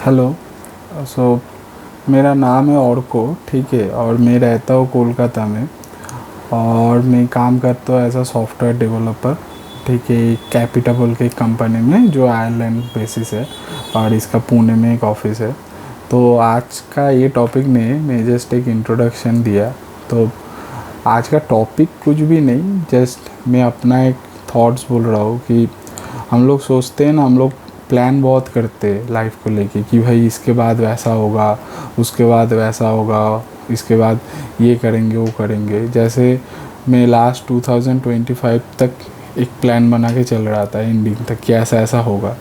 Hello. सो मेरा नाम है औरको, ठीक है, और मैं रहता हूँ कोलकाता में। और मैं काम करता हूँ एज अ सॉफ्टवेयर डेवलपर, ठीक है, कैपिटल के कंपनी में जो आयरलैंड बेसिस है, और इसका पुणे में एक ऑफिस है। तो आज का ये टॉपिक ने मैं जस्ट एक इंट्रोडक्शन दिया। तो आज का टॉपिक कुछ भी नहीं, जस्ट मैं अपना एक थॉट्स बोल रहा हूँ कि हम लोग सोचते हैं ना, हम लोग प्लान बहुत करते हैं लाइफ को लेके कि भाई इसके बाद वैसा होगा, उसके बाद वैसा होगा, इसके बाद ये करेंगे वो करेंगे। जैसे मैं लास्ट 2025 तक एक प्लान बना के चल रहा था एंडिंग तक कि ऐसा ऐसा होगा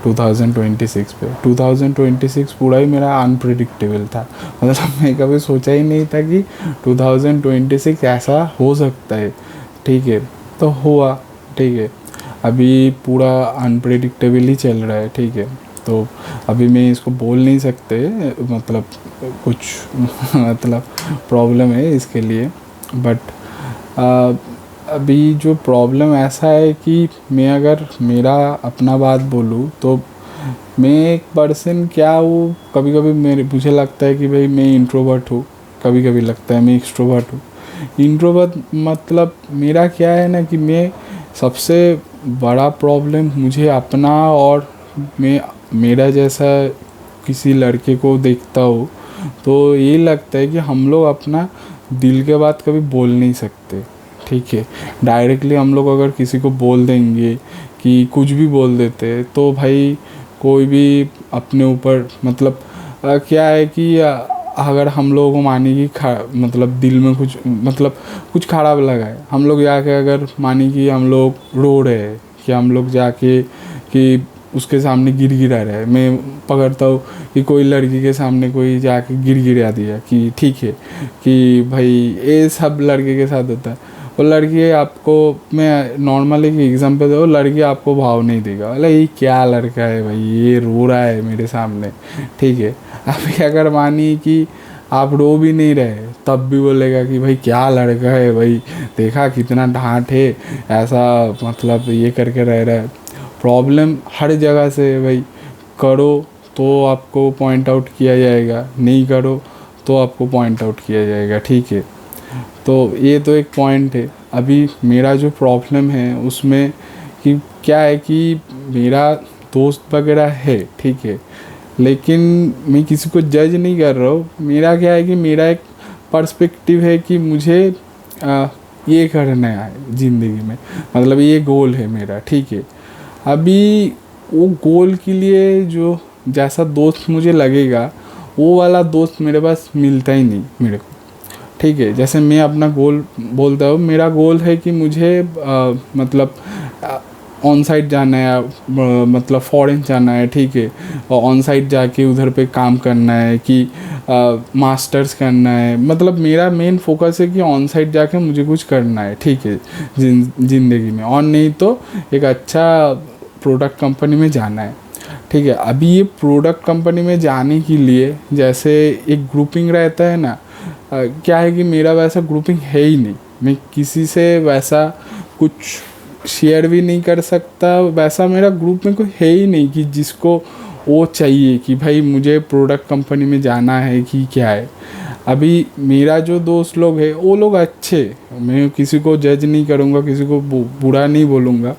2026 पे। 2026 पूरा ही मेरा अनप्रिडिक्टेबल था। मतलब मैं कभी सोचा ही नहीं था कि 2026 ऐसा हो सकता है, ठीक है। तो हुआ, ठीक है। अभी पूरा अनप्रेडिक्टेबल ही चल रहा है, ठीक है। तो अभी मैं इसको बोल नहीं सकते, मतलब कुछ मतलब प्रॉब्लम है इसके लिए। बट अभी जो प्रॉब्लम ऐसा है कि मैं अगर मेरा अपना बात बोलूँ तो मैं एक पर्सन क्या हूँ, कभी कभी मुझे लगता है कि भाई मैं इंट्रोवर्ट हूँ, कभी कभी लगता है मैं एक्सट्रोवर्ट हूँ। इंट्रोवर्ट मतलब मेरा क्या है ना कि मैं सबसे बड़ा प्रॉब्लम मुझे अपना, और मैं मेरा जैसा किसी लड़के को देखता हूँ तो ये लगता है कि हम लोग अपना दिल के बात कभी बोल नहीं सकते, ठीक है। डायरेक्टली हम लोग अगर किसी को बोल देंगे कि कुछ भी बोल देते तो भाई कोई भी अपने ऊपर मतलब क्या है कि अगर हम लोगों को माने कि मतलब दिल में कुछ मतलब कुछ खराब लगा है, हम लोग जाके अगर माने कि हम लोग रो रहे हैं, कि हम लोग जाके कि उसके सामने गिर गिरा रहे हैं। मैं पकड़ता हूँ कि कोई लड़की के सामने कोई जाके गिर गिरा दिया कि ठीक है, कि भाई ये सब लड़के के साथ होता है। वो लड़की आपको, मैं नॉर्मली एक एग्जांपल दे, वो लड़की आपको भाव नहीं देगा, बोले ये क्या लड़का है भाई, ये रो रहा है मेरे सामने, ठीक है। अभी अगर मानी कि आप रो भी नहीं रहे तब भी बोलेगा कि भाई क्या लड़का है भाई, देखा कितना ढांट है, ऐसा मतलब ये करके रह रहा है। प्रॉब्लम हर जगह से है भाई। करो तो आपको पॉइंट आउट किया जाएगा, नहीं करो तो आपको पॉइंट आउट किया जाएगा, ठीक है। तो ये तो एक पॉइंट है। अभी मेरा जो प्रॉब्लम है उसमें कि क्या है कि मेरा दोस्त वगैरह है, ठीक है, लेकिन मैं किसी को जज नहीं कर रहा हूँ। मेरा क्या है कि मेरा एक पर्सपेक्टिव है कि मुझे ये करना है ज़िंदगी में, मतलब ये गोल है मेरा, ठीक है। अभी वो गोल के लिए जो जैसा दोस्त मुझे लगेगा वो वाला दोस्त मेरे पास मिलता ही नहीं मेरे को, ठीक है। जैसे मैं अपना गोल बोलता हूँ, मेरा गोल है कि मुझे मतलब ऑन साइट जाना है, मतलब फॉरेन जाना है, ठीक है, और ऑन साइट जाके उधर पे काम करना है, कि मास्टर्स करना है। मतलब मेरा मेन फोकस है कि ऑन साइट जाके मुझे कुछ करना है, ठीक है, ज़िंदगी में। और नहीं तो एक अच्छा प्रोडक्ट कंपनी में जाना है, ठीक है। अभी ये प्रोडक्ट कंपनी में जाने के लिए जैसे एक ग्रुपिंग रहता है ना, क्या है कि मेरा वैसा ग्रुपिंग है ही नहीं। मैं किसी से वैसा कुछ शेयर भी नहीं कर सकता, वैसा मेरा ग्रुप में कोई है ही नहीं कि जिसको वो चाहिए कि भाई मुझे प्रोडक्ट कंपनी में जाना है कि क्या है। अभी मेरा जो दोस्त लोग हैं वो लोग अच्छे, मैं किसी को जज नहीं करूँगा, किसी को बुरा नहीं बोलूँगा।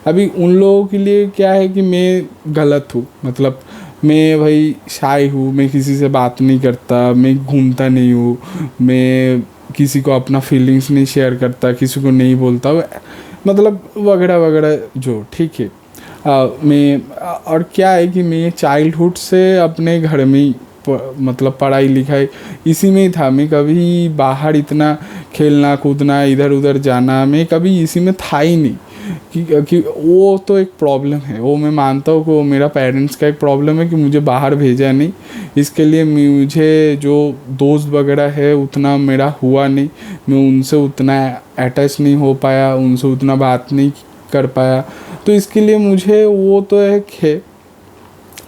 अभी उन लोगों के लिए क्या है कि मैं गलत हूँ, मतलब मैं भाई शाय हूँ, मैं किसी से बात नहीं करता, मैं घूमता नहीं हूँ, मैं किसी को अपना फीलिंग्स नहीं शेयर करता, किसी को नहीं बोलता, मतलब वगैरह वगैरह जो, ठीक है। मैं और क्या है कि मैं चाइल्डहुड से अपने घर में ही मतलब पढ़ाई लिखाई इसी में ही था। मैं कभी बाहर इतना खेलना कूदना इधर उधर जाना मैं कभी इसी में था ही नहीं। कि वो तो एक प्रॉब्लम है, वो मैं मानता हूँ कि वो मेरा पेरेंट्स का एक प्रॉब्लम है कि मुझे बाहर भेजा नहीं। इसके लिए मुझे जो दोस्त वगैरह है उतना मेरा हुआ नहीं, मैं उनसे उतना अटैच नहीं हो पाया, उनसे उतना बात नहीं कर पाया। तो इसके लिए मुझे वो तो एक है।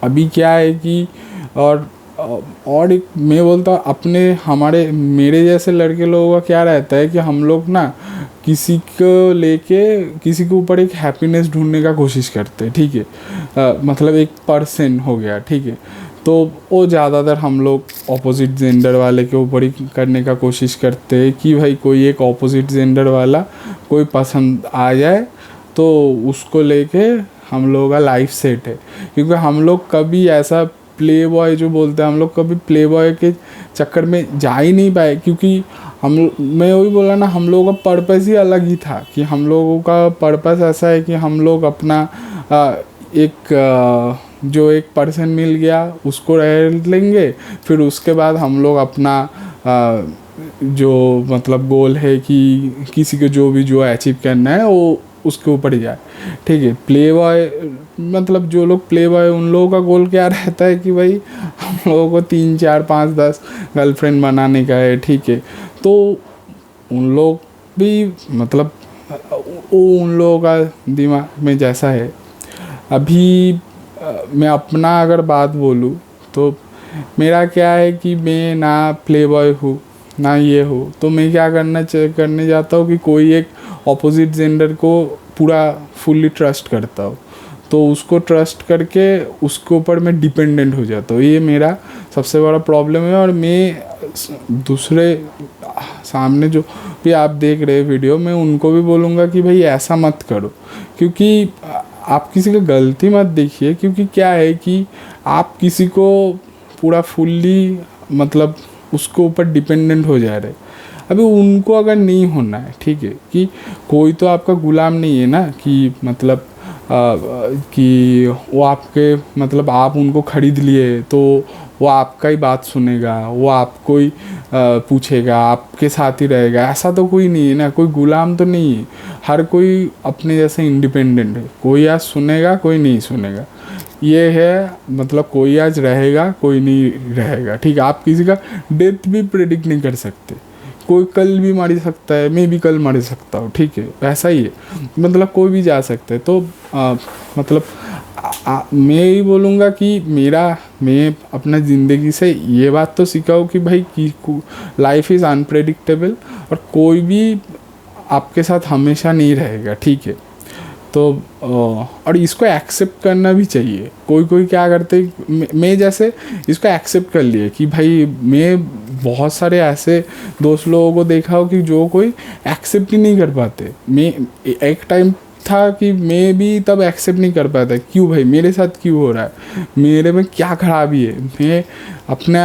अभी क्या है कि और और एक मैं बोलता हूँ अपने हमारे मेरे जैसे लड़के लोगों का क्या रहता है कि हम लोग ना किसी को लेके किसी के ऊपर एक हैप्पीनेस ढूंढने का कोशिश करते हैं, ठीक है। मतलब एक पर्सन हो गया, ठीक है, तो वो ज़्यादातर हम लोग ऑपोजिट जेंडर वाले के ऊपर ही करने का कोशिश करते हैं कि भाई कोई एक ऑपोजिट जेंडर वाला कोई पसंद आ जाए तो उसको लेके हम लोगों का लाइफ सेट है। क्योंकि हम लोग कभी ऐसा प्ले बॉय जो बोलते हैं, हम लोग कभी प्ले बॉय के चक्कर में जा ही नहीं पाए, क्योंकि मैं वही बोला ना, हम लोगों का पर्पस ही अलग ही था कि हम लोगों का पर्पस ऐसा है कि हम लोग अपना जो एक पर्सन मिल गया उसको रह लेंगे, फिर उसके बाद हम लोग अपना जो मतलब गोल है कि किसी को जो अचीव करना है वो उसके ऊपर ही जाए, ठीक है। प्ले बॉय मतलब जो लोग प्ले बॉय उन लोगों का गोल क्या रहता है कि भाई हम लोगों को 3 4 5 10 गर्लफ्रेंड बनाने का है, ठीक है। तो उन लोग भी मतलब वो उन लोगों का दिमाग में जैसा है। अभी मैं अपना अगर बात बोलूँ तो मेरा क्या है कि मैं ना प्ले बॉय हूँ ना ये हो, तो मैं क्या करने जाता हूँ कि कोई एक ऑपोजिट जेंडर को पूरा फुल्ली ट्रस्ट करता हूँ, तो उसको ट्रस्ट करके उसके ऊपर मैं डिपेंडेंट हो जाता हूँ। ये मेरा सबसे बड़ा प्रॉब्लम है। और मैं दूसरे सामने जो भी आप देख रहे वीडियो, मैं उनको भी बोलूँगा कि भाई ऐसा मत करो, क्योंकि आप किसी का गलती मत देखिए। क्योंकि क्या है कि आप किसी को पूरा फुल्ली मतलब उसके ऊपर डिपेंडेंट हो जा रहे। अभी उनको अगर नहीं होना है, ठीक है, कि कोई तो आपका गुलाम नहीं है ना, कि मतलब कि वो आपके मतलब आप उनको खरीद लिए तो वो आपका ही बात सुनेगा, वो आपको ही पूछेगा, आपके साथ ही रहेगा, ऐसा तो कोई नहीं है ना। कोई गुलाम तो नहीं है, हर कोई अपने जैसे इंडिपेंडेंट है। कोई आज सुनेगा, कोई नहीं सुनेगा, ये है मतलब कोई आज रहेगा, कोई नहीं रहेगा, ठीक है। आप किसी का डेथ भी प्रेडिक्ट नहीं कर सकते, कोई कल भी मार सकता है, मैं भी कल मार सकता हूँ, ठीक है, ऐसा ही है। मतलब कोई भी जा सकता है। तो मतलब मैं ही बोलूँगा कि मैं अपना ज़िंदगी से ये बात तो सीखा हूँ कि भाई लाइफ इज़ अनप्रेडिक्टेबल और कोई भी आपके साथ हमेशा नहीं रहेगा, ठीक है। तो और इसको एक्सेप्ट करना भी चाहिए। कोई क्या करते, मैं जैसे इसको एक्सेप्ट कर लिए कि भाई मैं बहुत सारे ऐसे दोस्त लोगों को देखा हो कि जो कोई एक्सेप्ट ही नहीं कर पाते। मैं एक टाइम था कि मैं भी तब एक्सेप्ट नहीं कर पाता, क्यों भाई मेरे साथ क्यों हो रहा है, मेरे में क्या खराबी है। मैं अपना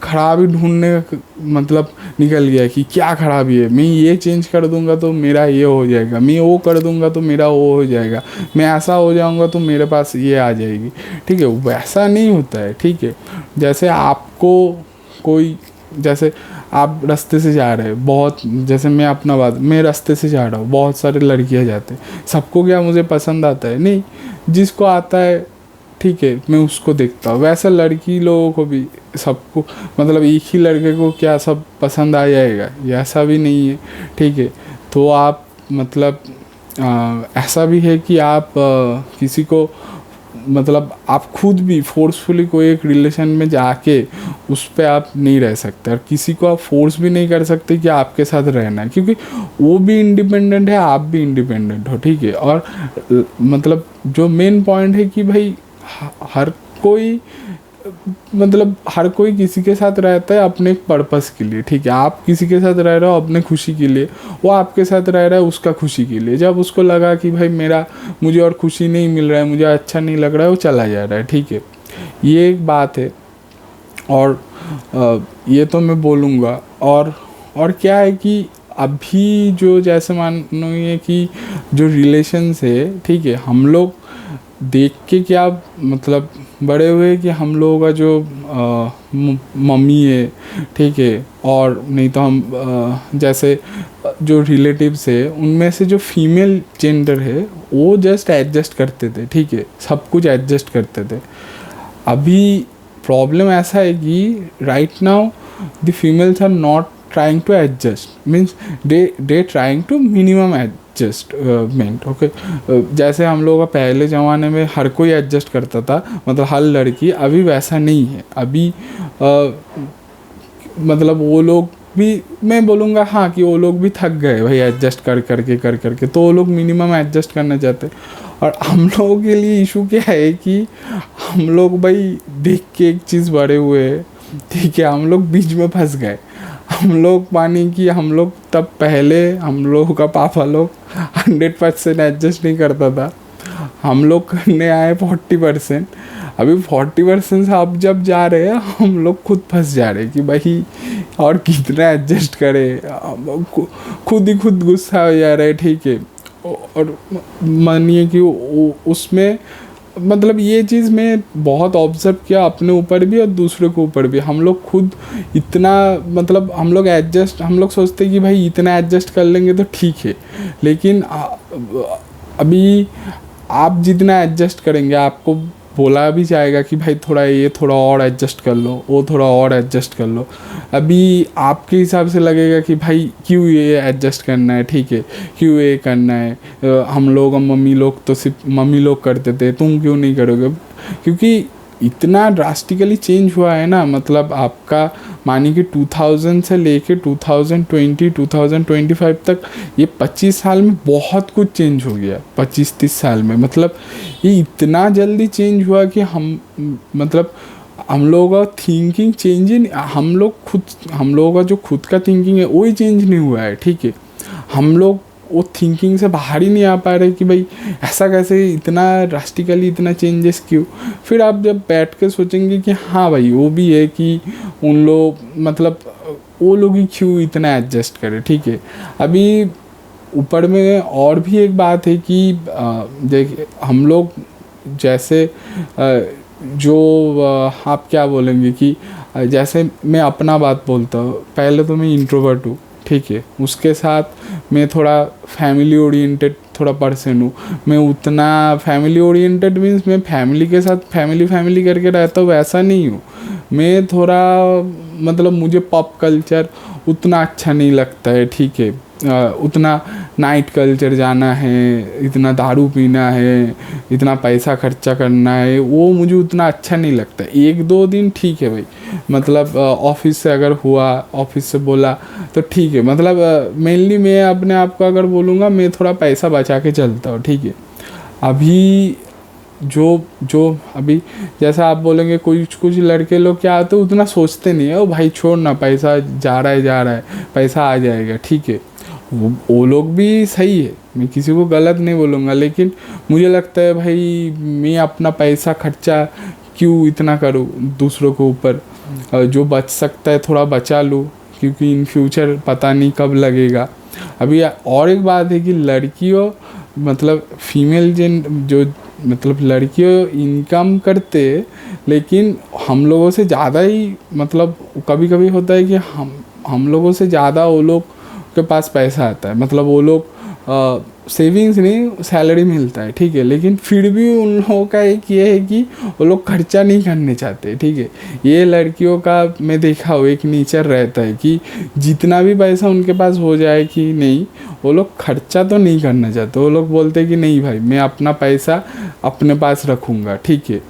खराबी ढूंढने मतलब निकल गया कि क्या खराबी है, मैं ये चेंज कर दूंगा तो मेरा ये हो जाएगा, मैं वो कर दूंगा तो मेरा वो हो जाएगा, मैं ऐसा हो जाऊंगा तो मेरे पास ये आ जाएगी, ठीक है। वैसा नहीं होता है, ठीक है। जैसे आपको कोई जैसे आप रास्ते से जा रहे हैं, बहुत जैसे मैं रास्ते से जा रहा हूँ, बहुत सारे लड़कियाँ जाते हैं, सबको क्या मुझे पसंद आता है? नहीं, जिसको आता है ठीक है मैं उसको देखता हूँ। वैसा लड़की लोगों को भी सबको मतलब एक ही लड़के को क्या सब पसंद आ जाएगा, ये ऐसा भी नहीं है, ठीक है। तो आप मतलब ऐसा भी है कि आप किसी को मतलब आप खुद भी फोर्सफुली कोई एक रिलेशन में जाके उस पर आप नहीं रह सकते, और किसी को आप फोर्स भी नहीं कर सकते कि आपके साथ रहना है, क्योंकि वो भी इंडिपेंडेंट है, आप भी इंडिपेंडेंट हो, ठीक है। और मतलब जो मेन पॉइंट है कि भाई हर कोई मतलब हर कोई किसी के साथ रहता है अपने एक पर्पस के लिए, ठीक है। आप किसी के साथ रह रहे हो अपने खुशी के लिए, वो आपके साथ रह रहा है उसका खुशी के लिए। जब उसको लगा कि भाई मुझे और खुशी नहीं मिल रहा है, मुझे अच्छा नहीं लग रहा है, वो चला जा रहा है, ठीक है। ये एक बात है। और ये तो मैं बोलूँगा। और क्या है कि अभी जो जैसे मानो ये कि जो रिलेशंस है, ठीक है, हम लोग देख के क्या मतलब बड़े हुए कि हम लोगों का जो मम्मी है, ठीक है, और नहीं तो हम जैसे जो रिलेटिव्स है उनमें से जो फीमेल जेंडर है वो जस्ट एडजस्ट करते थे, ठीक है, सब कुछ एडजस्ट करते थे। अभी प्रॉब्लम ऐसा है कि right now the females are not trying to adjust, means they trying to minimum adjustment, okay. जैसे हम लोग का पहले ज़माने में हर कोई एडजस्ट करता था, मतलब हर लड़की, अभी वैसा नहीं है। अभी मतलब वो लोग भी, मैं बोलूँगा हाँ कि वो लोग भी थक गए भाई एडजस्ट कर करके, तो वो लोग मिनिमम एडजस्ट करना चाहते हैं। और हम लोगों के लिए इशू क्या है कि हम लोग भाई देख के एक चीज़ बड़े हुए हैं, ठीक है, हम लोग बीच में फंस गए। हम लोग माने कि हम लोग तब पहले हम लोगों का पापा लोग 100% एडजस्ट नहीं करता था, हम लोग करने आए 40%। अभी 40% से अब जब जा रहे हैं हम लोग खुद फंस जा रहे हैं कि भाई और कितना एडजस्ट करें, खुद ही खुद गुस्सा हो जा रहे हैं, ठीक है। और मानिए कि उसमें मतलब ये चीज़ मैं बहुत ऑब्जर्व किया अपने ऊपर भी और दूसरे के ऊपर भी। हम लोग खुद इतना मतलब हम लोग सोचते हैं कि भाई इतना एडजस्ट कर लेंगे तो ठीक है, लेकिन अभी आप जितना एडजस्ट करेंगे आपको बोला भी जाएगा कि भाई थोड़ा ये थोड़ा और एडजस्ट कर लो, वो थोड़ा और एडजस्ट कर लो। अभी आपके हिसाब से लगेगा कि भाई क्यों ये एडजस्ट करना है, ठीक है, क्यों ये करना है, हम लोग मम्मी लोग तो सिर्फ मम्मी लोग करते थे, तुम क्यों नहीं करोगे। क्योंकि इतना ड्रास्टिकली चेंज हुआ है ना, मतलब आपका मानिए कि 2000 से लेके 2020 2025 तक ये 25 साल में बहुत कुछ चेंज हो गया। 25-30 साल में मतलब ये इतना जल्दी चेंज हुआ कि मतलब हम लोगों का थिंकिंग चेंज ही हम लोगों का जो खुद का थिंकिंग है वही चेंज नहीं हुआ है, ठीक है। हम लोग वो थिंकिंग से बाहर ही नहीं आ पा रहे कि भाई ऐसा कैसे इतना ड्रास्टिकली इतना चेंजेस क्यों। फिर आप जब बैठ के सोचेंगे कि हाँ भाई वो भी है कि उन लोग मतलब वो लोग ही क्यों इतना एडजस्ट करें, ठीक है। अभी ऊपर में और भी एक बात है कि देखिए हम लोग जैसे आप क्या बोलेंगे कि जैसे मैं अपना बात बोलता हूँ, पहले तो मैं इंट्रोवर्ट हूँ, ठीक है, उसके साथ मैं थोड़ा फैमिली ओरिएंटेड थोड़ा पर्सन हूँ। मैं उतना फैमिली ओरिएंटेड मीन्स मैं फैमिली के साथ फैमिली करके रहता हूँ वैसा नहीं हूँ। मैं थोड़ा मतलब मुझे पॉप कल्चर उतना अच्छा नहीं लगता है, ठीक है। उतना नाइट कल्चर जाना है, इतना दारू पीना है, इतना पैसा खर्चा करना है, वो मुझे उतना अच्छा नहीं लगता। 1-2 दिन ठीक है भाई, मतलब ऑफिस से अगर हुआ, ऑफिस से बोला तो ठीक है, मतलब मेनली मैं अपने आप को अगर बोलूँगा मैं थोड़ा पैसा बचा के चलता हूँ, ठीक है। अभी जो अभी जैसा आप बोलेंगे कुछ लड़के लोग क्या आते हैं उतना सोचते नहीं है, ओ भाई छोड़ ना, पैसा जा रहा है पैसा आ जाएगा, ठीक है। वो लोग भी सही है, मैं किसी को गलत नहीं बोलूँगा, लेकिन मुझे लगता है भाई मैं अपना पैसा खर्चा क्यों इतना करूँ दूसरों के ऊपर। जो बच सकता है थोड़ा बचा लूँ, क्योंकि इन फ्यूचर पता नहीं कब लगेगा। अभी और एक बात है कि लड़कियों मतलब फीमेल जो मतलब लड़कियों इनकम करते, लेकिन हम लोगों से ज़्यादा ही मतलब कभी कभी होता है कि हम लोगों से ज़्यादा वो लोग के पास पैसा आता है, मतलब वो लोग सेविंग्स नहीं सैलरी मिलता है, ठीक है, लेकिन फिर भी उन लोगों का एक ये है कि वो लोग खर्चा नहीं करने चाहते, ठीक है। ये लड़कियों का मैं देखा हूँ एक नेचर रहता है कि जितना भी पैसा उनके पास हो जाए कि नहीं, वो लोग खर्चा तो नहीं करना चाहते। वो लोग बोलते हैं कि नहीं भाई मैं अपना पैसा अपने पास रखूँगा, ठीक है,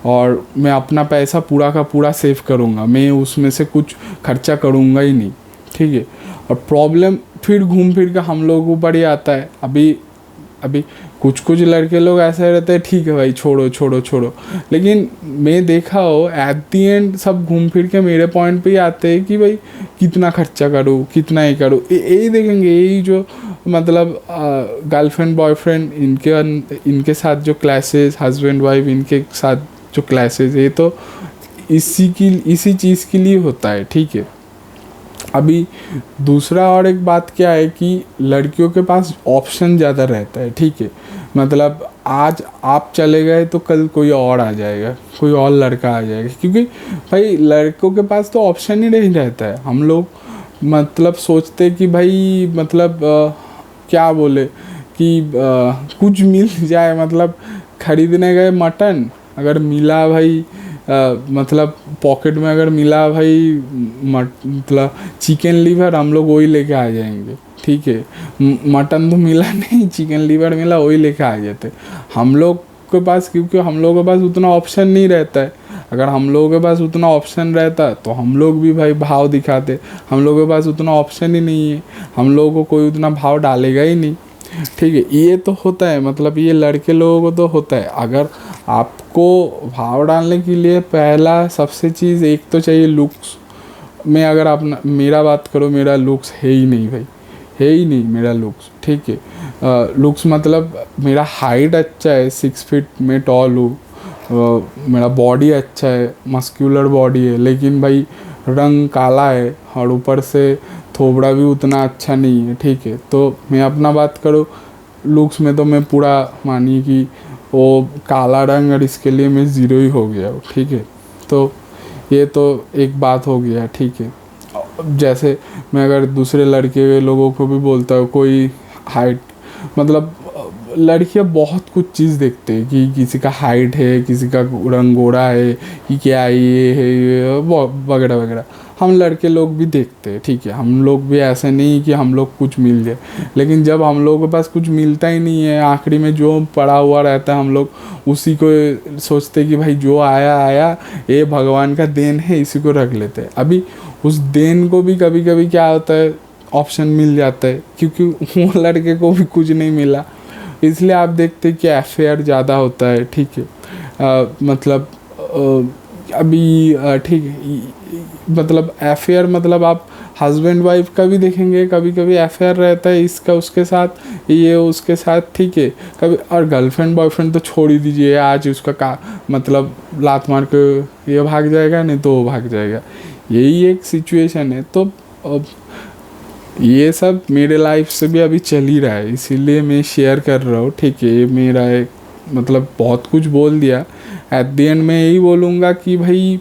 और मैं अपना पैसा पूरा का पूरा सेव करूँगा, मैं उसमें से कुछ खर्चा करूँगा ही नहीं, ठीक है। और प्रॉब्लम फिर घूम फिर के हम लोगों के ऊपर ही आता है। अभी कुछ लड़के लोग ऐसे रहते हैं, ठीक है भाई छोड़ो, लेकिन मैं देखा हो एट दी एंड सब घूम फिर के मेरे पॉइंट पे ही आते हैं कि भाई कितना खर्चा करूँ, कितना ही करूँ, यही देखेंगे। यही जो मतलब गर्लफ्रेंड बॉयफ्रेंड इनके साथ जो क्लासेस, हस्बैंड वाइफ इनके साथ जो क्लासेस, ये तो इसी चीज़ के लिए होता है, ठीक है। अभी दूसरा और एक बात क्या है कि लड़कियों के पास ऑप्शन ज़्यादा रहता है, ठीक है, मतलब आज आप चले गए तो कल कोई और आ जाएगा, कोई और लड़का आ जाएगा, क्योंकि भाई लड़कों के पास तो ऑप्शन ही नहीं रहता है। हम लोग मतलब सोचते कि भाई मतलब क्या बोले कि कुछ मिल जाए, मतलब खरीदने गए मटन, अगर मिला भाई मतलब पॉकेट में अगर मिला भाई मतलब चिकन लीवर, हम लोग वही लेके आ जाएंगे, ठीक है। मटन तो मिला नहीं, चिकन लीवर मिला, वही लेके आ जाते हम लोग के पास, क्योंकि हम लोगों के पास उतना ऑप्शन नहीं रहता है। अगर हम लोगों के पास उतना ऑप्शन रहता तो हम लोग भी भाई भाव दिखाते। हम लोगों के पास उतना ऑप्शन ही नहीं है, हम लोगों को कोई उतना भाव डालेगा ही नहीं। ठीक है, ये तो होता है, मतलब ये लड़के लोगों को तो होता है। अगर आपको भाव डालने के लिए पहला सबसे चीज़ एक तो चाहिए लुक्स में। अगर आप मेरा बात करो, मेरा लुक्स है ही नहीं भाई, है ही नहीं मेरा लुक्स। ठीक है, लुक्स मतलब मेरा हाइट अच्छा है, 6 फीट में टॉल हूँ, मेरा बॉडी अच्छा है, मस्क्यूलर बॉडी है, लेकिन भाई रंग काला है और ऊपर से थोबड़ा भी उतना अच्छा नहीं है। ठीक है, तो मैं अपना बात करूँ लुक्स में तो मैं पूरा मानिए कि वो काला रंग, और इसके लिए मैं ज़ीरो ही हो गया हूँ। ठीक है, तो ये तो एक बात हो गया। ठीक है, जैसे मैं अगर दूसरे लड़के लोगों को भी बोलता हूँ, कोई हाइट मतलब लड़कियाँ बहुत कुछ चीज़ देखते हैं कि किसी का हाइट है, किसी का रंग गोरा है, कि क्या ये है वगैरह वगैरह। हम लड़के लोग भी देखते हैं। ठीक है, हम लोग भी ऐसे नहीं कि हम लोग कुछ मिल जाए, लेकिन जब हम लोगों के पास कुछ मिलता ही नहीं है, आखिरी में जो पड़ा हुआ रहता है हम लोग उसी को सोचते कि भाई जो आया आया, ये भगवान का देन है, इसी को रख लेते हैं। अभी उस देन को भी कभी कभी क्या होता है, ऑप्शन मिल जाता है, क्योंकि वो लड़के को भी कुछ नहीं मिला, इसलिए आप देखते हैं कि अफेयर ज़्यादा होता है। ठीक है, मतलब अभी ठीक है, मतलब अफेयर मतलब आप हस्बैंड वाइफ का भी देखेंगे, कभी कभी अफेयर रहता है इसका उसके साथ, ये उसके साथ। ठीक है, कभी और गर्लफ्रेंड बॉयफ्रेंड तो छोड़ ही दीजिए, आज उसका का मतलब लात मार के ये भाग जाएगा, नहीं तो वो भाग जाएगा, यही एक सिचुएशन है। तो अब ये सब मेरे लाइफ से भी अभी चल ही रहा है, इसीलिए मैं शेयर कर रहा हूँ। ठीक है, मेरा एक मतलब बहुत कुछ बोल दिया, एट द एंड मैं यही बोलूँगा कि भाई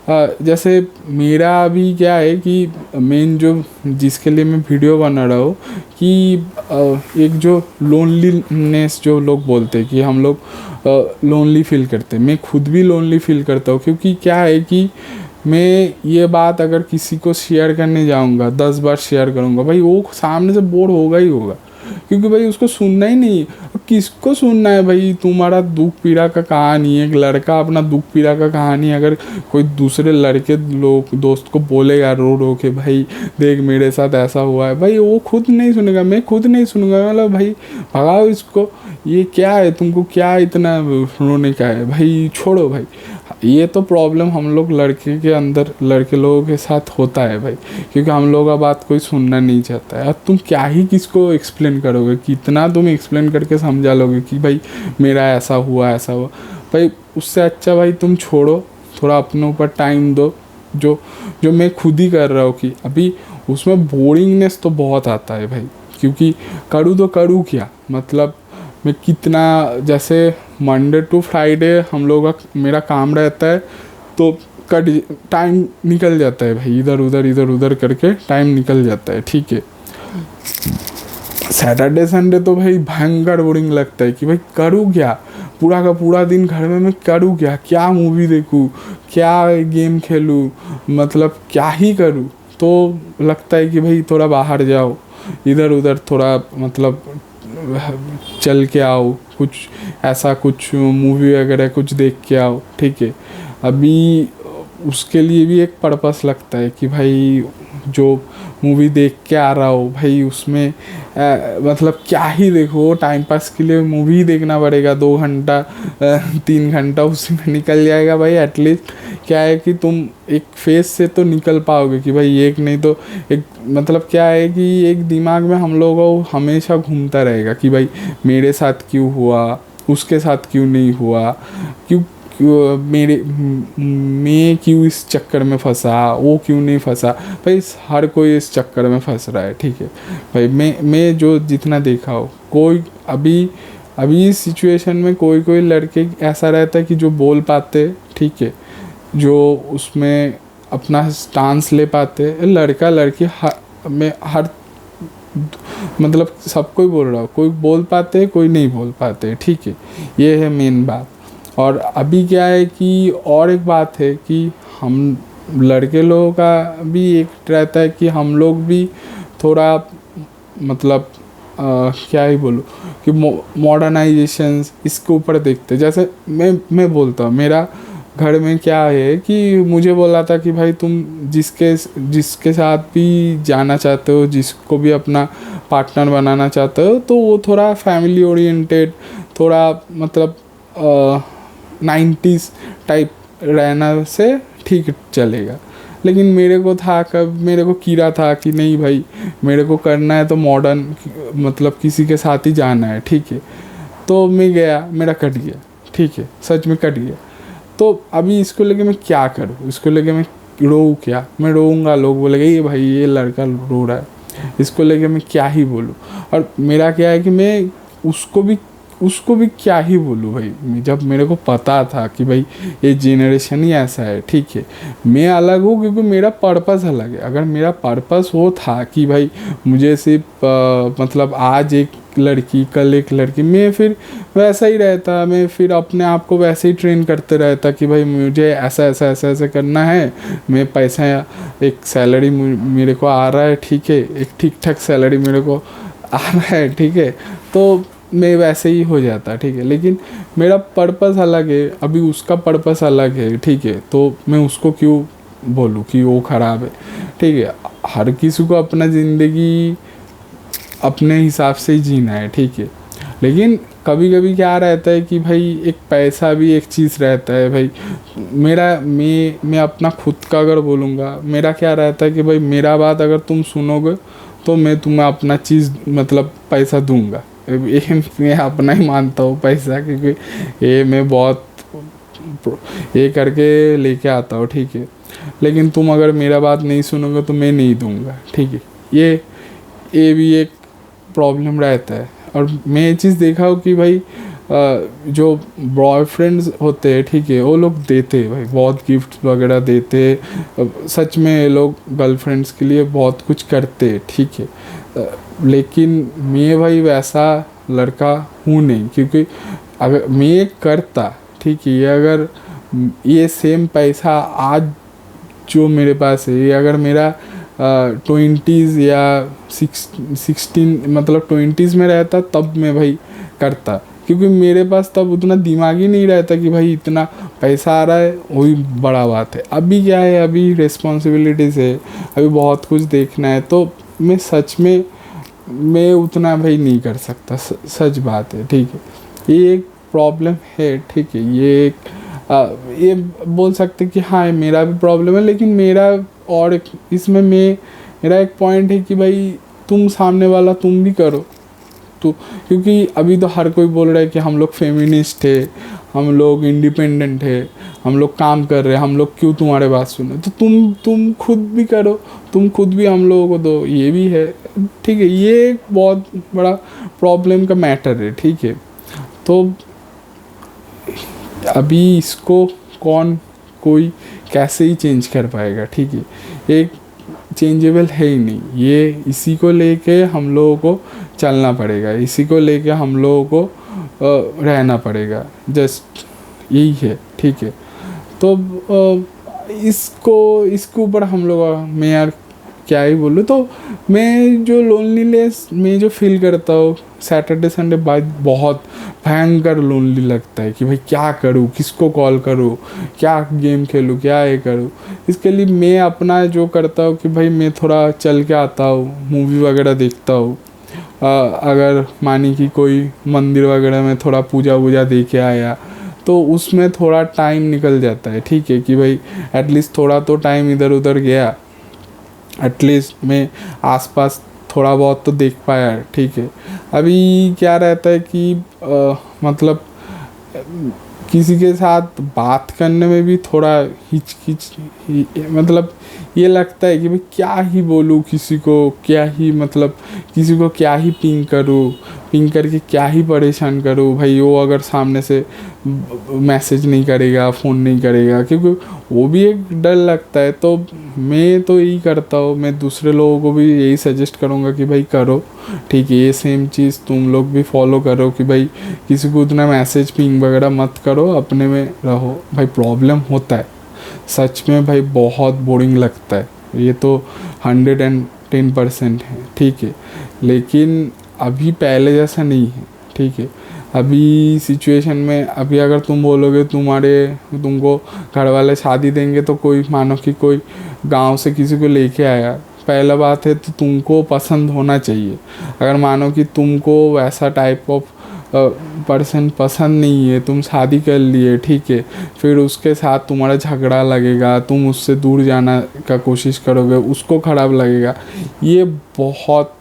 जैसे मेरा अभी क्या है कि मेन जो जिसके लिए मैं वीडियो बना रहा हूँ कि एक जो लोनलीनेस जो लोग बोलते हैं कि हम लोग लोनली फील करते हैं, मैं खुद भी लोनली फील करता हूँ। क्योंकि क्या है कि मैं ये बात अगर किसी को शेयर करने जाऊँगा, 10 बार शेयर करूँगा, भाई वो सामने से बोर होगा ही होगा, क्योंकि भाई उसको सुनना ही नहीं। किसको सुनना है भाई, तुम्हारा दुख पीड़ा का कहानी है, एक लड़का अपना दुख पीड़ा का कहानी अगर कोई दूसरे लड़के लोग दोस्त को बोलेगा रो रो के, भाई देख मेरे साथ ऐसा हुआ है, भाई वो खुद नहीं सुनेगा, मैं खुद नहीं सुनूंगा, मतलब भाई भगाओ इसको, ये क्या है, तुमको क्या इतना रोने का है, भाई छोड़ो भाई। ये तो प्रॉब्लम हम लोग लड़के के अंदर, लड़के लोगों के साथ होता है भाई, क्योंकि हम लोग का बात कोई सुनना नहीं चाहता है। अब तुम क्या ही किसको एक्सप्लेन करोगे, कितना तुम एक्सप्लेन करके समझा लोगे कि भाई मेरा ऐसा हुआ ऐसा हुआ। भाई उससे अच्छा भाई तुम छोड़ो, थोड़ा अपने ऊपर टाइम दो, जो जो मैं खुद ही कर रहा हूँ कि अभी उसमें बोरिंगनेस तो बहुत आता है भाई, क्योंकि करूँ तो करूँ क्या, मतलब मैं कितना, जैसे मंडे टू फ्राइडे हम लोग का मेरा काम रहता है, तो कट टाइम निकल जाता है भाई, इधर उधर करके टाइम निकल जाता है। ठीक है, सैटरडे संडे तो भाई भयंकर बोरिंग लगता है कि भाई करूँ क्या, पूरा का पूरा दिन घर में मैं करूँ क्या, क्या मूवी देखूँ, क्या गेम खेलूँ, मतलब क्या ही करूँ। तो लगता है कि भाई थोड़ा बाहर जाओ, इधर उधर थोड़ा मतलब चल के आओ, कुछ ऐसा कुछ मूवी वगैरह कुछ देख के आओ। ठीक है, अभी उसके लिए भी एक पर्पस लगता है कि भाई जो मूवी देख के आ रहा हो भाई उसमें मतलब क्या ही देखो, टाइम पास के लिए मूवी ही देखना पड़ेगा, 2 घंटा 3 घंटा उसी में निकल जाएगा भाई। एटलीस्ट क्या है कि तुम एक फेज से तो निकल पाओगे कि भाई एक नहीं तो एक, मतलब क्या है कि एक दिमाग में हम लोगों को हमेशा घूमता रहेगा कि भाई मेरे साथ क्यों हुआ, उसके साथ क्यों नहीं हुआ, क्यों मैं क्यों इस चक्कर में फंसा, वो क्यों नहीं फंसा। भाई हर कोई इस चक्कर में फंस रहा है। ठीक है भाई, मैं जो जितना देखा हो, कोई अभी इस सिचुएशन में कोई लड़के ऐसा रहता है कि जो बोल पाते, ठीक है, जो उसमें अपना स्टांस ले पाते, लड़का लड़की हर मतलब सबको ही बोल रहा हूँ, कोई बोल पाते कोई नहीं बोल पाते। ठीक है, ये है मेन बात। और अभी क्या है कि और एक बात है कि हम लड़के लोगों का भी एक रहता है कि हम लोग भी थोड़ा मतलब क्या ही बोलूँ कि मॉडर्नाइजेशंस इसके ऊपर देखते। जैसे मैं बोलता हूँ, मेरा घर में क्या है कि मुझे बोला था कि भाई तुम जिसके जिसके साथ भी जाना चाहते हो, जिसको भी अपना पार्टनर बनाना चाहते हो, तो वो थोड़ा फैमिली ओरिएंटेड, थोड़ा मतलब 90s टाइप रहना से ठीक चलेगा। लेकिन मेरे को था, कब मेरे को कीड़ा था कि नहीं भाई मेरे को करना है तो मॉडर्न, मतलब किसी के साथ ही जाना है, ठीक है। तो मैं गया, मेरा कट गया, ठीक है, सच में कट गया। तो अभी इसको लेके मैं क्या करूँ, इसको लेके मैं रोऊँ क्या? मैं रोऊंगा, लोग बोलेंगे ये भाई ये लड़का रो रहा है, इसको लेके मैं क्या ही बोलूँ। और मेरा क्या है कि मैं उसको भी क्या ही बोलूँ भाई, जब मेरे को पता था कि भाई ये जेनरेशन ही ऐसा है, ठीक है। मैं अलग हूँ क्योंकि मेरा पर्पस अलग है। अगर मेरा पर्पस वो था कि भाई मुझे सिर्फ मतलब आज एक लड़की कल एक लड़की, मैं फिर वैसा ही रहता, मैं फिर अपने आप को वैसे ही ट्रेन करते रहता कि भाई मुझे ऐसा ऐसा ऐसा ऐसा करना है, मैं पैसा, एक सैलरी मेरे को आ रहा है, ठीक है, एक ठीक ठाक सैलरी मेरे को आ रहा है, ठीक है, तो मैं वैसे ही हो जाता, ठीक है। लेकिन मेरा पर्पस अलग है, अभी उसका पर्पस अलग है, ठीक है। तो मैं उसको क्यों बोलूँ कि वो ख़राब है, ठीक है। हर किसी को अपना ज़िंदगी अपने हिसाब से ही जीना है, ठीक है। लेकिन कभी कभी क्या रहता है कि भाई एक पैसा भी एक चीज़ रहता है भाई। मैं अपना खुद का अगर बोलूँगा, मेरा क्या रहता है कि भाई मेरा बात अगर तुम सुनोगे तो मैं तुम्हें अपना चीज़ मतलब पैसा दूंगा। ये मैं अपना ही मानता हूँ पैसा, क्योंकि ये मैं बहुत ये करके लेके आता हूँ, ठीक है। लेकिन तुम अगर मेरा बात नहीं सुनोगे तो मैं नहीं दूंगा, ठीक है। ये भी एक प्रॉब्लम रहता है। और मैं ये चीज़ देखा हूँ कि भाई जो बॉयफ्रेंड्स होते हैं, ठीक है, वो लोग देते हैं भाई, बहुत गिफ्ट वगैरह देते हैं, सच में ये लोग गर्लफ्रेंड्स के लिए बहुत कुछ करते हैं, ठीक है। लेकिन मैं भाई वैसा लड़का हूँ नहीं, क्योंकि अगर मैं करता, ठीक है, ये अगर ये सेम पैसा आज जो मेरे पास है, ये अगर मेरा 20s या 16 मतलब 20s में रहता तब मैं भाई करता, क्योंकि मेरे पास तब उतना दिमाग ही नहीं रहता कि भाई इतना पैसा आ रहा है वही बड़ा बात है। अभी क्या है, अभी रिस्पॉन्सिबिलिटीज़ है, अभी बहुत कुछ देखना है, तो मैं सच में मैं उतना भाई नहीं कर सकता, सच बात है, ठीक है। ये एक प्रॉब्लम है, ठीक है। ये बोल सकते कि हाँ मेरा भी प्रॉब्लम है, लेकिन मेरा और इसमें मेरा एक पॉइंट है कि भाई तुम सामने वाला तुम भी करो, तो क्योंकि अभी तो हर कोई बोल रहा है कि हम लोग फेमिनिस्ट है, हम लोग इंडिपेंडेंट है, हम लोग काम कर रहे हैं, हम लोग क्यों तुम्हारे बात सुने। तो तुम खुद भी करो, तुम खुद भी हम लोगों को दो, ये भी है, ठीक है। ये एक बहुत बड़ा प्रॉब्लम का मैटर है, ठीक है। तो अभी इसको कोई कैसे ही चेंज कर पाएगा, ठीक है। एक चेंजेबल है ही नहीं, ये इसी को लेके हम लोगों को चलना पड़ेगा, इसी को लेके हम लोगों को रहना पड़ेगा, जस्ट यही है, ठीक है। तो इसके ऊपर हम लोग, मैं यार क्या ही बोलूँ। तो मैं जो लोनलीनेस मैं जो फील करता हूँ सैटरडे संडे बाद, बहुत भयंकर लोनली लगता है कि भाई क्या करूँ, किसको कॉल करूँ, क्या गेम खेलूँ, क्या ये करूँ। इसके लिए मैं अपना जो करता हूँ कि भाई मैं थोड़ा चल के आता हूँ, मूवी वगैरह देखता हूँ। अगर मानी कि कोई मंदिर वगैरह में थोड़ा पूजा वूजा दे के आया, तो उसमें थोड़ा टाइम निकल जाता है, ठीक है, कि भाई एटलीस्ट थोड़ा तो टाइम इधर उधर गया, एटलीस्ट मैं आसपास थोड़ा बहुत तो देख पाया, ठीक है। अभी क्या रहता है कि मतलब किसी के साथ बात करने में भी थोड़ा मतलब ये लगता है कि मैं क्या ही बोलूँ किसी को, क्या ही मतलब किसी को क्या ही पिंग करके क्या ही परेशान करूँ भाई। वो अगर सामने से मैसेज नहीं करेगा, फ़ोन नहीं करेगा, क्योंकि वो भी एक डर लगता है। तो मैं तो यही करता हूँ, मैं दूसरे लोगों को भी यही सजेस्ट करूँगा कि भाई करो, ठीक है, ये सेम चीज़ तुम लोग भी फॉलो करो कि भाई किसी को उतना मैसेज पिंग वगैरह मत करो, अपने में रहो भाई। प्रॉब्लम होता है सच में भाई, बहुत बोरिंग लगता है, ये तो 110% है, ठीक है। लेकिन अभी पहले जैसा नहीं है, ठीक है। अभी सिचुएशन में अभी अगर तुम बोलोगे तुमको घर वाले शादी देंगे तो कोई मानो कि कोई गांव से किसी को लेके आया, पहला बात है तो तुमको पसंद होना चाहिए। अगर मानो कि तुमको वैसा टाइप ऑफ पर्सन पसंद नहीं है, तुम शादी कर लिए, ठीक है, फिर उसके साथ तुम्हारा झगड़ा लगेगा, तुम उससे दूर जाना का कोशिश करोगे, उसको ख़राब लगेगा, ये बहुत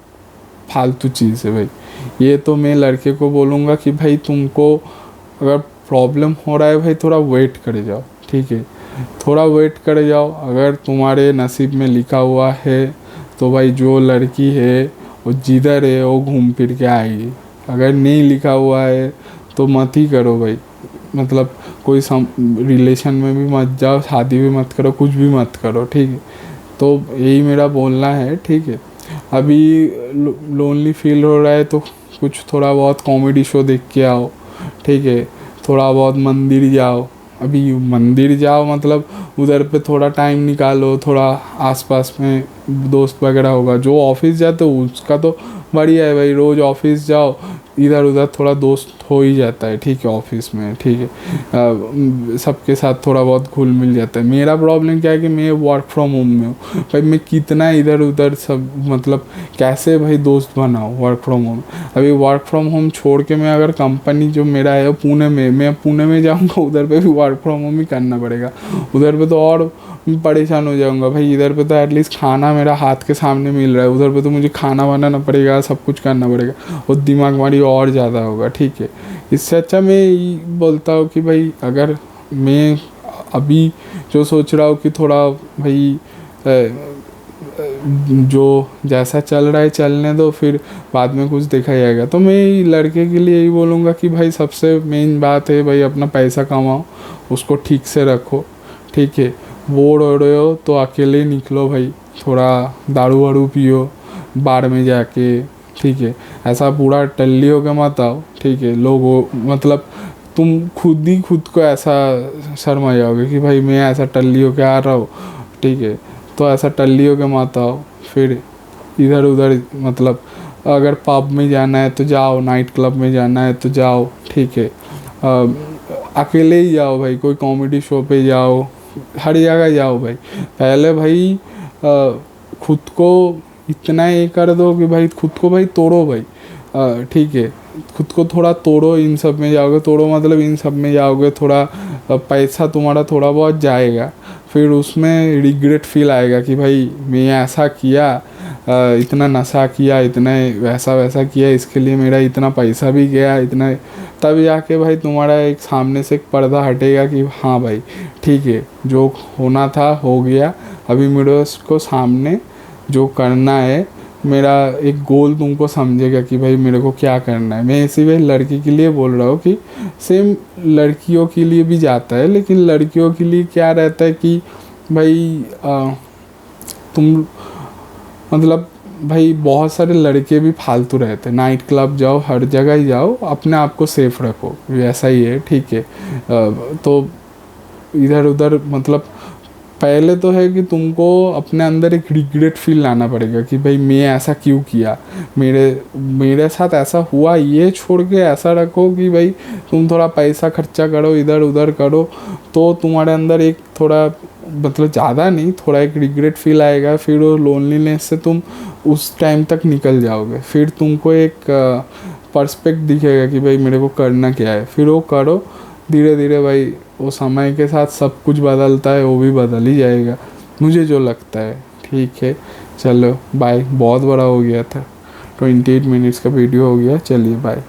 फालतू चीज़ है भाई। ये तो मैं लड़के को बोलूँगा कि भाई तुमको अगर प्रॉब्लम हो रहा है भाई थोड़ा वेट कर जाओ, ठीक है, थोड़ा वेट कर जाओ। अगर तुम्हारे नसीब में लिखा हुआ है तो भाई जो लड़की है वो जिधर है वो घूम फिर के आएगी। अगर नहीं लिखा हुआ है तो मत ही करो भाई, मतलब कोई रिलेशन में भी मत जाओ, शादी भी मत करो, कुछ भी मत करो, ठीक है। तो यही मेरा बोलना है, ठीक है। अभी लोनली फील हो रहा है तो कुछ थोड़ा बहुत कॉमेडी शो देख के आओ, ठीक है, थोड़ा बहुत मंदिर जाओ। अभी मंदिर जाओ मतलब उधर पे थोड़ा टाइम निकालो, थोड़ा आसपास में दोस्त वगैरह होगा। जो ऑफिस जाते हो उसका तो बढ़िया है भाई, रोज़ ऑफिस जाओ, इधर उधर थोड़ा दोस्त हो ही जाता है, ठीक है, ऑफिस में, ठीक है, सबके साथ थोड़ा बहुत घुल मिल जाता है। मेरा प्रॉब्लम क्या है कि मैं वर्क फ्रॉम होम में हूँ भाई, मैं कितना इधर उधर सब मतलब कैसे भाई दोस्त बनाऊँ वर्क फ्रॉम होम। अभी वर्क फ्रॉम होम छोड़ के मैं अगर कंपनी जो मेरा है पुणे में, मैं पुणे में जाऊँगा, उधर पे भी वर्क फ्रॉम होम ही करना पड़ेगा, उधर पे तो और परेशान हो जाऊँगा भाई। इधर पे तो एटलीस्ट खाना मेरा हाथ के सामने मिल रहा है, उधर पे तो मुझे खाना बनाना पड़ेगा, सब कुछ करना पड़ेगा, और दिमाग हमारी और ज़्यादा होगा, ठीक है। इससे अच्छा मैं ये बोलता हूँ कि भाई अगर मैं अभी जो सोच रहा हूँ कि थोड़ा भाई जो जैसा चल रहा है चलने दो, फिर बाद में कुछ देखा जाएगा। तो मैं लड़के के लिए यही बोलूँगा कि भाई सबसे मेन बात है भाई अपना पैसा कमाओ, उसको ठीक से रखो, ठीक है। बोर हो रहे हो तो अकेले निकलो भाई, थोड़ा दारू वारू पियो बार में जाके, ठीक है। ऐसा पूरा टल्ली होके मत आओ, ठीक है। लोग मतलब तुम खुद ही खुद को ऐसा शर्मा जाओगे कि भाई मैं ऐसा टल्ली होके आ रहा हूँ, ठीक है। तो ऐसा टल्ली होके मत आओ, फिर इधर उधर मतलब अगर पब में जाना है तो जाओ, नाइट क्लब में जाना है तो जाओ, ठीक है। अकेले ही जाओ भाई, कोई कॉमेडी शो पे जाओ, हर जगह जाओ भाई। पहले भाई खुद को इतना ये कर दो कि भाई खुद को भाई तोड़ो भाई, ठीक है, खुद को थोड़ा तोड़ो। इन सब में जाओगे, तोड़ो मतलब इन सब में जाओगे, थोड़ा पैसा तुम्हारा थोड़ा बहुत जाएगा, फिर उसमें रिग्रेट फील आएगा कि भाई मैं ऐसा किया, इतना नशा किया, इतना वैसा वैसा किया, इसके लिए मेरा इतना पैसा भी गया, इतना, तब जाके भाई तुम्हारा एक सामने से एक पर्दा हटेगा कि हाँ भाई ठीक है, जो होना था हो गया, अभी मेरे उसको सामने जो करना है, मेरा एक गोल तुमको समझेगा कि भाई मेरे को क्या करना है। मैं इसी वजह लड़की के लिए बोल रहा हूँ कि सेम लड़कियों के लिए भी जाता है, लेकिन लड़कियों के लिए क्या रहता है कि भाई तुम मतलब भाई बहुत सारे लड़के भी फालतू रहते हैं। नाइट क्लब जाओ, हर जगह ही जाओ, अपने आप को सेफ रखो, वैसा ही है, ठीक है। तो इधर उधर मतलब पहले तो है कि तुमको अपने अंदर एक रिग्रेट फील लाना पड़ेगा कि भाई मैं ऐसा क्यों किया, मेरे साथ ऐसा हुआ, ये छोड़ के ऐसा रखो कि भाई तुम थोड़ा पैसा खर्चा करो, इधर उधर करो, तो तुम्हारे अंदर एक थोड़ा मतलब ज़्यादा नहीं, थोड़ा एक रिग्रेट फील आएगा। फिर वो लोनलीनेस से तुम उस टाइम तक निकल जाओगे, फिर तुमको एक पर्सपेक्ट दिखेगा कि भाई मेरे को करना क्या है, फिर वो करो। धीरे धीरे भाई वो समय के साथ सब कुछ बदलता है, वो भी बदल ही जाएगा, मुझे जो लगता है, ठीक है। चलो बाय, बहुत बड़ा हो गया था, 28 मिनट्स का वीडियो हो गया, चलिए बाय।